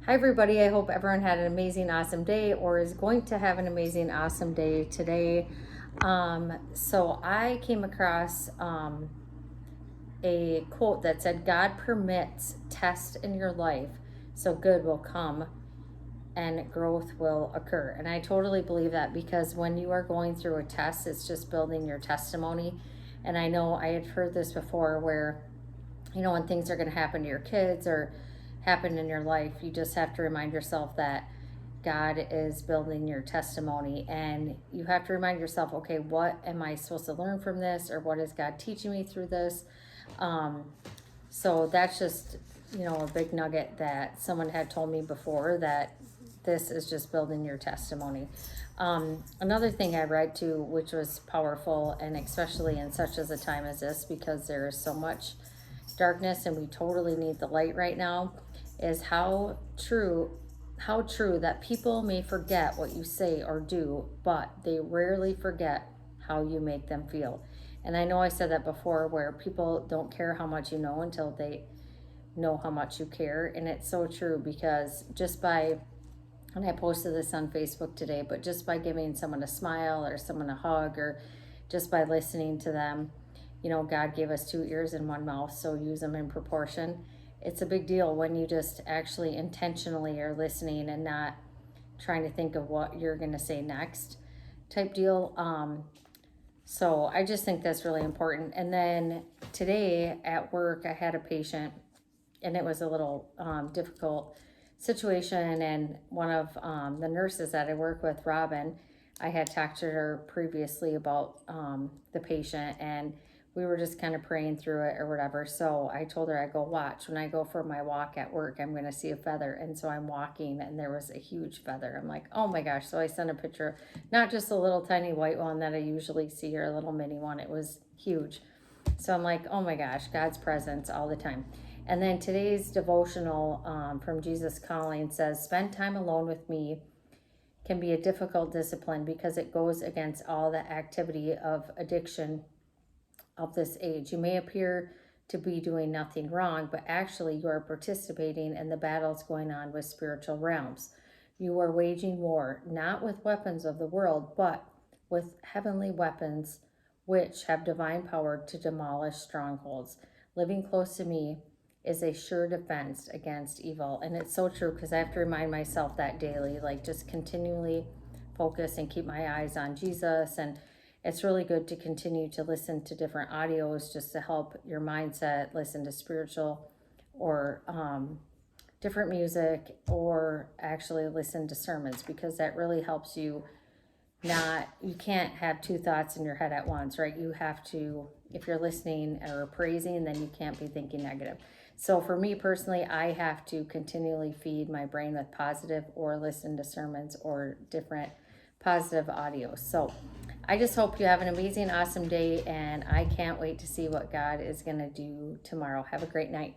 Hi, everybody. I hope everyone had an amazing, awesome day or is going to have an amazing, awesome day today. So I came across a quote that said, God permits tests in your life so good will come and growth will occur. And I totally believe that because when you are going through a test, it's just building your testimony. And I know I had heard this before where, when things are going to happen to your kids or happen in your life, you just have to remind yourself that God is building your testimony, and you have to remind yourself, okay, what am I supposed to learn from this, or what is God teaching me through this? Um, so that's just, a big nugget that someone had told me before, that this is just building your testimony. Another thing I read too, which was powerful, and especially in such as a time as this, because there is so much darkness and we totally need the light right now, is how true that people may forget what you say or do, but they rarely forget how you make them feel. And I know I said that before, where people don't care how much you know until they know how much you care. And it's so true, because just by, and I posted this on Facebook today, but just by giving someone a smile or someone a hug, or just by listening to them, God gave us two ears and one mouth, so use them in proportion. It's a big deal when you just actually intentionally are listening and not trying to think of what you're going to say next type deal. So I just think that's really important. And then today at work, I had a patient, and it was a little difficult situation. And one of the nurses that I work with, Robin, I had talked to her previously about the patient, and we were just kind of praying through it or whatever. So I told her, I go, watch, when I go for my walk at work, I'm going to see a feather. And so I'm walking, and there was a huge feather. I'm like, oh my gosh. So I sent a picture, not just a little tiny white one that I usually see, or a little mini one. It was huge. So I'm like, oh my gosh, God's presence all the time. And then today's devotional from Jesus Calling says, spend time alone with me can be a difficult discipline because it goes against all the activity of addiction of this age. You may appear to be doing nothing wrong, but actually you are participating in the battles going on with spiritual realms. You are waging war, not with weapons of the world, but with heavenly weapons which have divine power to demolish strongholds. Living close to me is a sure defense against evil. And it's so true, because I have to remind myself that daily, like just continually focus and keep my eyes on Jesus. And it's really good to continue to listen to different audios just to help your mindset, listen to spiritual or different music, or actually listen to sermons, because that really helps you. You can't have two thoughts in your head at once, right? You have to, if you're listening or praising, then you can't be thinking negative. So for me personally, I have to continually feed my brain with positive, or listen to sermons or different positive audios. So I just hope you have an amazing, awesome day, and I can't wait to see what God is going to do tomorrow. Have a great night.